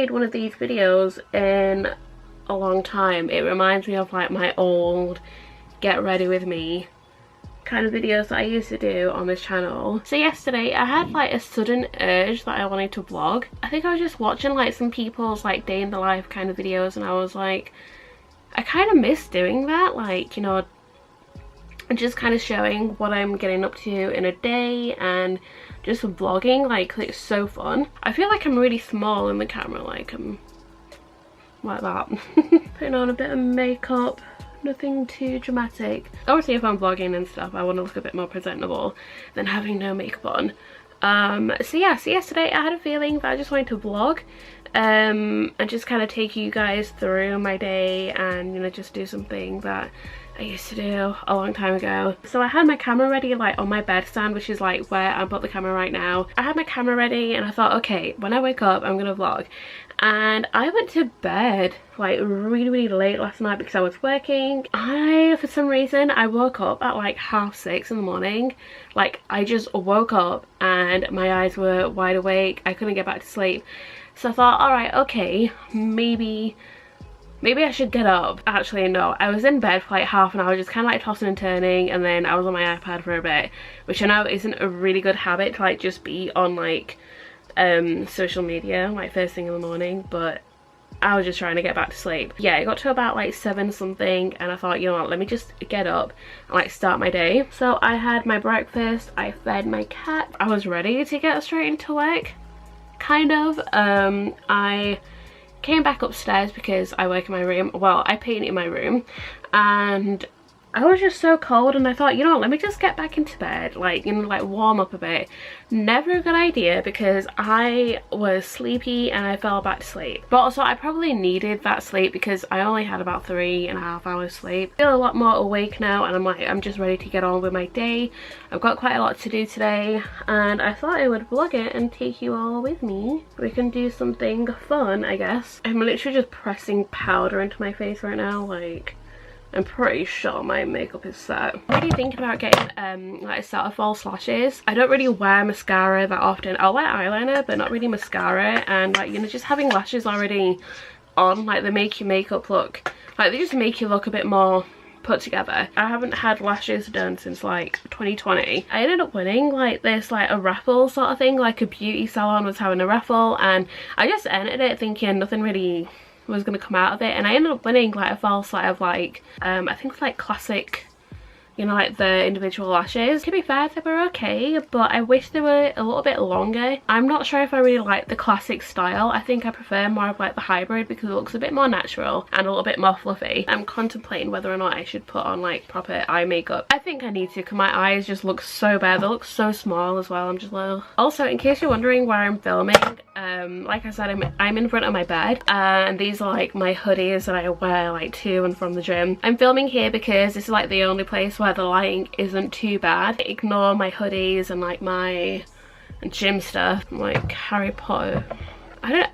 made one of these videos in a long time. It reminds me of like my old get ready with me kind of videos that I used to do on this channel. So yesterday I had like a sudden urge that I wanted to vlog. I think I was just watching like some people's like day in the life kind of videos, and I was like, I kind of miss doing that, like, you know, just kind of showing what I'm getting up to in a day and just vlogging. Like it's so fun. I feel like I'm really small in the camera, like I'm like that. Putting on a bit of makeup, nothing too dramatic. Obviously if I'm vlogging and stuff I want to look a bit more presentable than having no makeup on. So yeah, so yesterday I had a feeling that I just wanted to vlog and just kind of take you guys through my day and, you know, just do something that I used to do a long time ago. So I had my camera ready like on my bed stand, which is like where I put the camera right now. I had my camera ready and I thought, okay, when I wake up I'm gonna vlog. And I went to bed like really late last night because I was working. For some reason I woke up at like 6:30 in the morning. Like I just woke up and my eyes were wide awake. I couldn't get back to sleep. So I thought, all right, okay, maybe I should get up. Actually no, I was in bed for like half an hour, just kind of like tossing and turning, and then I was on my iPad for a bit, which I know isn't a really good habit to like just be on like social media like first thing in the morning, but I was just trying to get back to sleep. Yeah, it got to about like 7 something and I thought, you know what, let me just get up and like start my day. So I had my breakfast, I fed my cat, I was ready to get straight into work, kind of. I came back upstairs because I work in my room. Well, I paint in my room and I was just so cold, and I thought, you know what, let me just get back into bed, like, you know, like warm up a bit. Never a good idea because I was sleepy and I fell back to sleep. But also I probably needed that sleep because I only had about 3.5 hours sleep. I feel a lot more awake now and I'm like, I'm just ready to get on with my day. I've got quite a lot to do today and I thought I would vlog it and take you all with me. We can do something fun, I guess. I'm literally just pressing powder into my face right now, like I'm pretty sure my makeup is set. I'm really thinking about getting like a set of false lashes. I don't really wear mascara that often. I'll wear eyeliner but not really mascara, and like, you know, just having lashes already on, like they make your makeup look, like they just make you look a bit more put together. I haven't had lashes done since like 2020. I ended up winning like this, like a raffle sort of thing, like a beauty salon was having a raffle, and I just entered it thinking nothing really was gonna come out of it, and I ended up winning like a false set of like I think it was like classic, you know, like the individual lashes. To be fair, they were okay, but I wish they were a little bit longer. I'm not sure if I really like the classic style. I think I prefer more of like the hybrid because it looks a bit more natural and a little bit more fluffy. I'm contemplating whether or not I should put on like proper eye makeup. I think I need to because my eyes just look so bad. They look so small as well. I'm just little. Also, in case you're wondering where I'm filming, like I said, I'm in front of my bed and these are like my hoodies that I wear like to and from the gym. I'm filming here because this is like the only place where the lighting isn't too bad. Ignore my hoodies and like my gym stuff, like Harry Potter.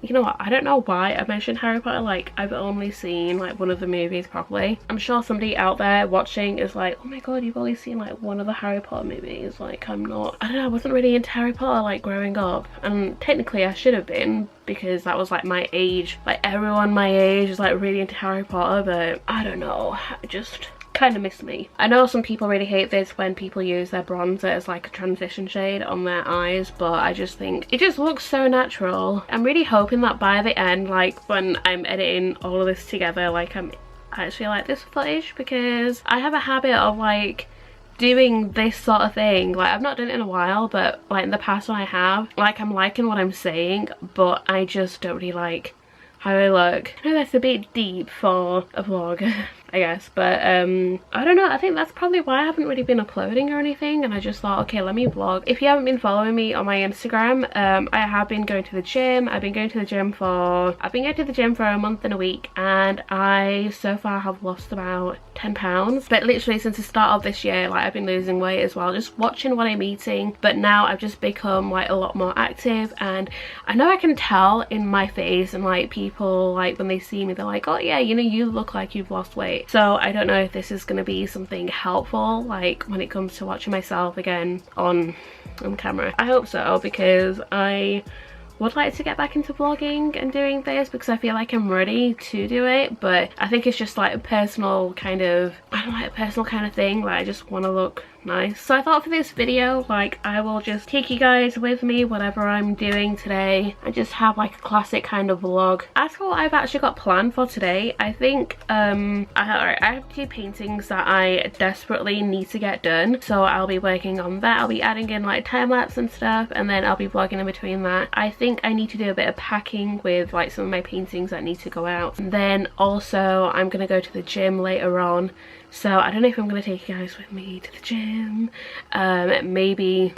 You know what, I don't know why I mentioned Harry Potter. Like I've only seen like one of the movies properly. I'm sure somebody out there watching is like, oh my god, you've only seen like one of the Harry Potter movies. Like I'm not, I don't know, I wasn't really into Harry Potter like growing up, and technically I should have been because that was like my age. Like everyone my age is like really into Harry Potter, but I don't know, I just kind of miss me. I know some people really hate this when people use their bronzer as like a transition shade on their eyes, but I just think it just looks so natural. I'm really hoping that by the end, like when I'm editing all of this together, like I'm actually like this footage, because I have a habit of like doing this sort of thing. Like I've not done it in a while, but like in the past when I have, like I'm liking what I'm saying, but I just don't really like how I look. I know that's a bit deep for a vlog, I guess, but I don't know, I think that's probably why I haven't really been uploading or anything, and I just thought, okay, let me vlog. If you haven't been following me on my Instagram, I have been going to the gym. I've been going to the gym for a month and a week, and I so far have lost about 10 pounds. But literally since the start of this year, like I've been losing weight as well, just watching what I'm eating. But now I've just become like a lot more active, and I know I can tell in my face, and like people, like when they see me, they're like, oh yeah, you know, you look like you've lost weight. So I don't know if this is going to be something helpful like when it comes to watching myself again on camera. I hope so, because I would like to get back into vlogging and doing this because I feel like I'm ready to do it, but I think it's just like a personal kind of, I don't know, like a personal kind of thing, like I just want to look nice. So I thought for this video, like, I will just take you guys with me whatever I'm doing today and just have like a classic kind of vlog. As for what I've actually got planned for today, I think I have 2 paintings that I desperately need to get done, so I'll be working on that. I'll be adding in like time-lapse and stuff, and then I'll be vlogging in between that. I think I need to do a bit of packing with like some of my paintings that need to go out, and then also I'm gonna go to the gym later on. So I don't know if I'm going to take you guys with me to the gym, maybe.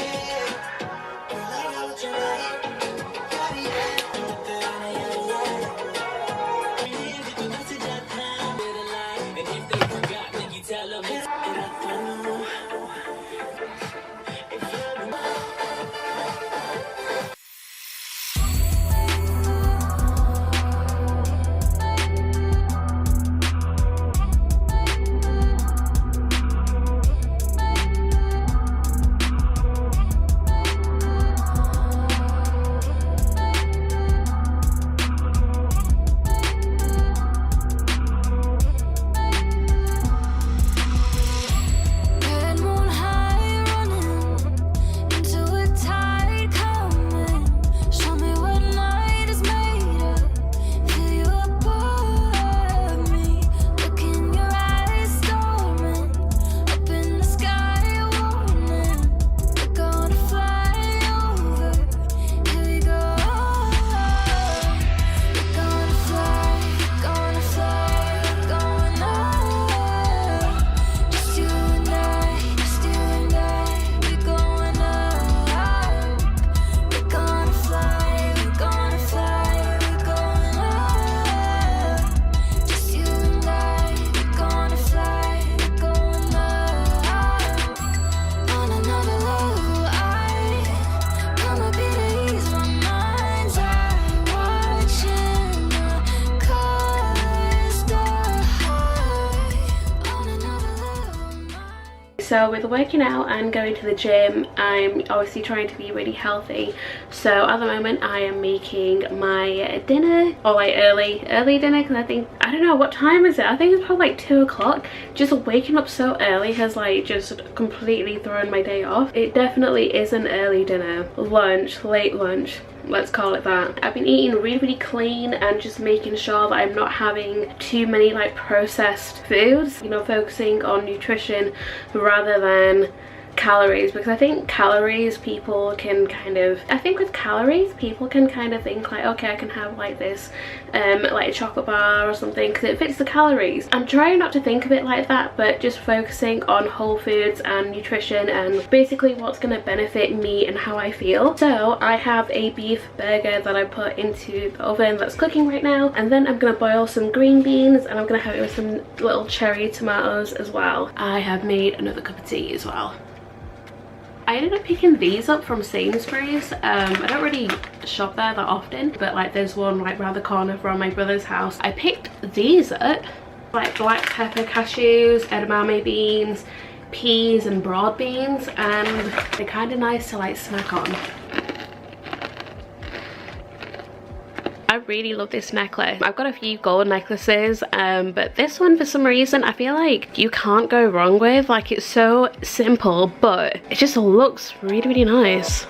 So with working out and going to the gym, I'm obviously trying to be really healthy. So at the moment I am making my dinner, or like early dinner, because I don't know, what time is it? I think it's probably like 2 o'clock. Just waking up so early has like just completely thrown my day off. It definitely is an early dinner. Lunch, late lunch, let's call it that. I've been eating really clean and just making sure that I'm not having too many like processed foods, you know, focusing on nutrition rather than calories, because I think calories people can kind of, with calories people can kind of think like, okay, I can have like this like a chocolate bar or something because it fits the calories. I'm trying not to think of it like that, but just focusing on whole foods and nutrition and basically what's going to benefit me and how I feel. So I have a beef burger that I put into the oven that's cooking right now, and then I'm going to boil some green beans and I'm going to have it with some little cherry tomatoes as well. I have made another cup of tea as well. I ended up picking these up from Sainsbury's. I don't really shop there that often, but like there's one right around the corner from my brother's house. I picked these up, like black pepper cashews, edamame beans, peas and broad beans, and they're kind of nice to like snack on. I really love this necklace. I've got a few gold necklaces, but this one for some reason I feel like you can't go wrong with. Like, it's so simple, but it just looks really nice.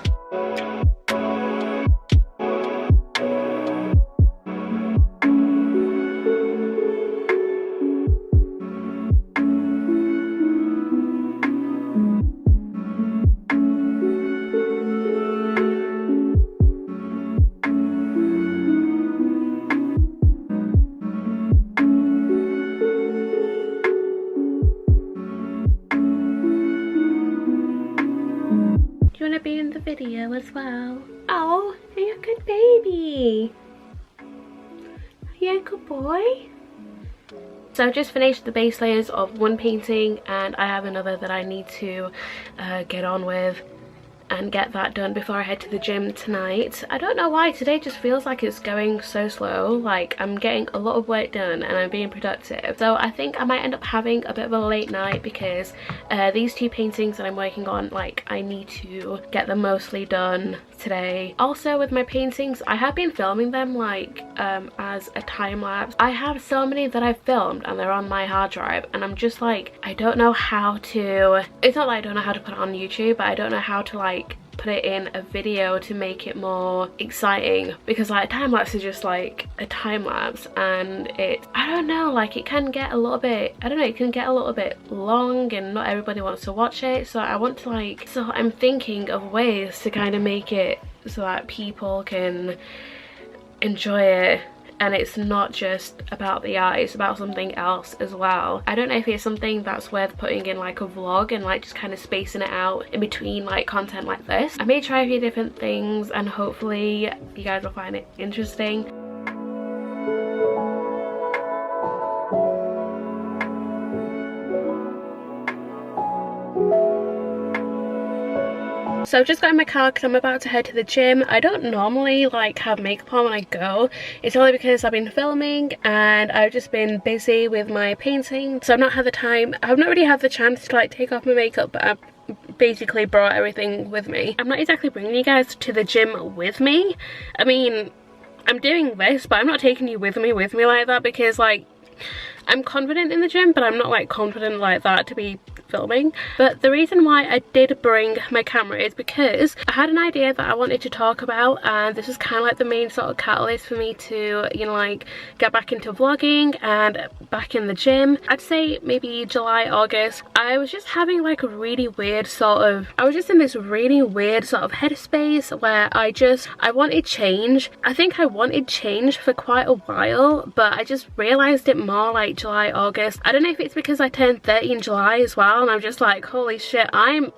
Be in the video as well. Oh, you're a good baby. You're a good boy. So I've just finished the base layers of one painting and I have another that I need to get on with. and get that done before I head to the gym tonight. I don't know why today just feels like it's going so slow. Like I'm getting a lot of work done and I'm being productive. So I think I might end up having a bit of a late night because these two paintings that I'm working on, like I need to get them mostly done today. Also with my paintings, I have been filming them like as a time lapse. I have so many that I've filmed and they're on my hard drive, and I'm just like, I don't know how to, it's not like I don't know how to put it on YouTube, but I don't know how to like put it in a video to make it more exciting, because like time lapse is just like a time lapse, and it, I don't know, like it can get a little bit, I don't know, it can get a little bit long and not everybody wants to watch it. So I want to like, so I'm thinking of ways to kind of make it so that people can enjoy it and it's not just about the art, it's about something else as well. I don't know if it's something that's worth putting in like a vlog and like just kind of spacing it out in between like content like this. I may try a few different things and hopefully you guys will find it interesting. So I've just got in my car because I'm about to head to the gym. I don't normally like have makeup on when I go. It's only because I've been filming and I've just been busy with my painting. So I've not had the time, I've not really had the chance to like take off my makeup, but I've basically brought everything with me. I'm not exactly bringing you guys to the gym with me. I mean, I'm doing this, but I'm not taking you with me like that, because like I'm confident in the gym, but I'm not like confident like that to be filming. But the reason why I did bring my camera is because I had an idea that I wanted to talk about, and this is kind of like the main sort of catalyst for me to, you know, like get back into vlogging and back in the gym. I'd say maybe July, August. I was just having like a really weird sort of, I was just in this really weird sort of headspace where I wanted change. I think I wanted change for quite a while, but I just realized it more like July, August. I don't know if it's because I turned 30 in July as well, and I'm just like, holy shit, I'm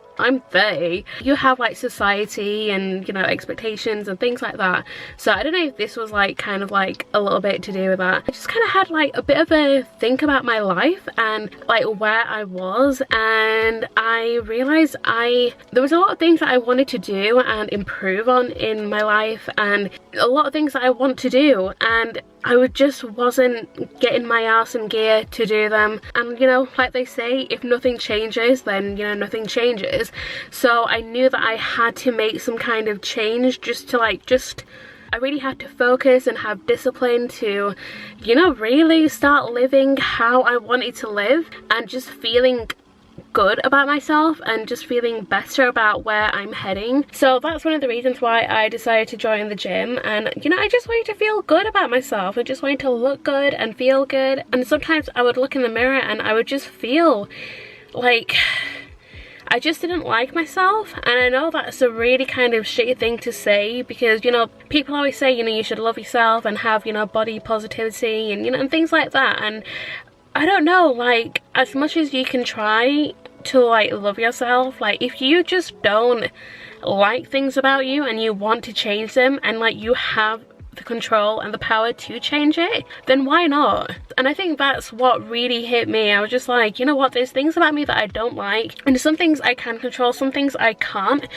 30. You have like society and, you know, expectations and things like that. So I don't know if this was like kind of like a little bit to do with that. I just kind of had like a bit of a think about my life and like where I was, and I realized there was a lot of things that I wanted to do and improve on in my life, and a lot of things that I want to do, and I just wasn't getting my ass in gear to do them. And you know, like they say, if nothing changes, then you know, nothing changes. So I knew that I had to make some kind of change just to like, I really had to focus and have discipline to, you know, really start living how I wanted to live, and just feeling good about myself and just feeling better about where I'm heading. So that's one of the reasons why I decided to join the gym. And you know, I just wanted to feel good about myself. I just wanted to look good and feel good. And sometimes I would look in the mirror and I would just feel like I just didn't like myself. And I know that's a really kind of shitty thing to say, because you know, people always say, you know, you should love yourself and have, you know, body positivity and, you know, and things like that. And I don't know, like as much as you can try to like love yourself, like if you just don't like things about you and you want to change them, and like you have the control and the power to change it, then why not? And I think that's what really hit me. I was just like, you know what, there's things about me that I don't like, and some things I can control, some things I can't,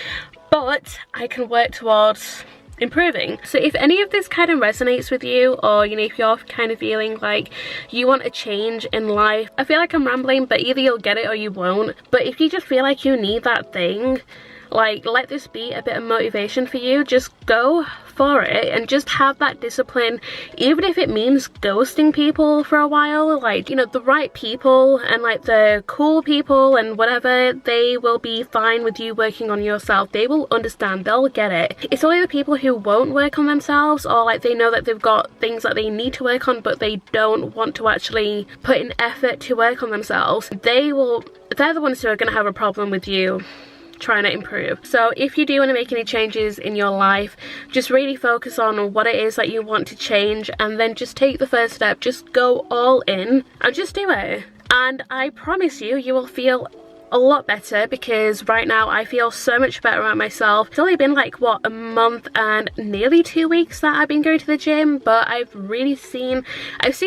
but I can work towards improving. So if any of this kind of resonates with you, or you know, if you're kind of feeling like you want a change in life, I feel like I'm rambling, but either you'll get it or you won't. But if you just feel like you need that thing, like let this be a bit of motivation for you. Just go for it and just have that discipline, even if it means ghosting people for a while. Like, you know, the right people and like the cool people and whatever, they will be fine with you working on yourself. They will understand, they'll get it. It's only the people who won't work on themselves, or like they know that they've got things that they need to work on but they don't want to actually put in effort to work on themselves, they're the ones who are going to have a problem with you trying to improve. So if you do want to make any changes in your life, just really focus on what it is that you want to change, and then just take the first step. Just go all in and just do it, and I promise you, you will feel a lot better, because right now I feel so much better about myself. It's only been like what, a month and nearly 2 weeks that I've been going to the gym, but I've seen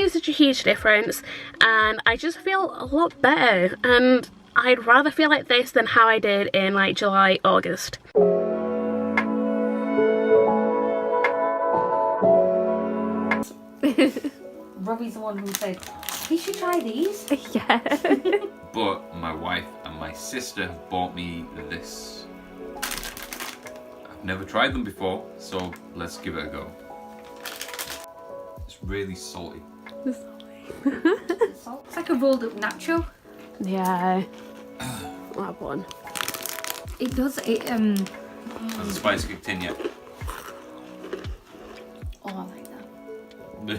such a huge difference, and I just feel a lot better, and I'd rather feel like this than how I did in like July, August. Robbie's the one who said, we should try these. Yeah. But my wife and my sister bought me this. I've never tried them before, so let's give it a go. It's really salty. It's like a rolled up nacho. Yeah. That one. It does, Has the spice kicked in yet? Oh, I like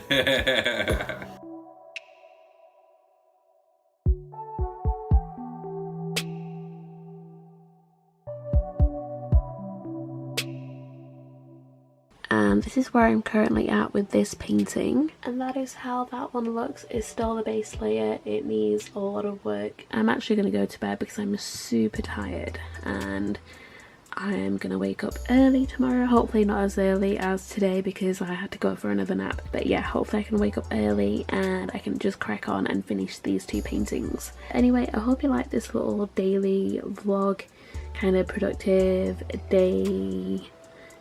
that. And this is where I'm currently at with this painting, and that is how that one looks. It's still the base layer. It needs a lot of work. I'm actually going to go to bed because I'm super tired, and I am going to wake up early tomorrow. Hopefully not as early as today because I had to go for another nap, but yeah, hopefully I can wake up early and I can just crack on and finish these two paintings. Anyway, I hope you like this little daily vlog, kind of productive day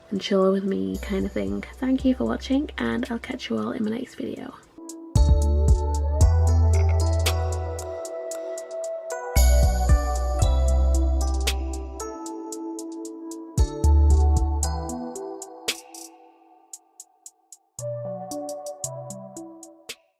and chill with me kind of thing. Thank you for watching, and I'll catch you all in my next video.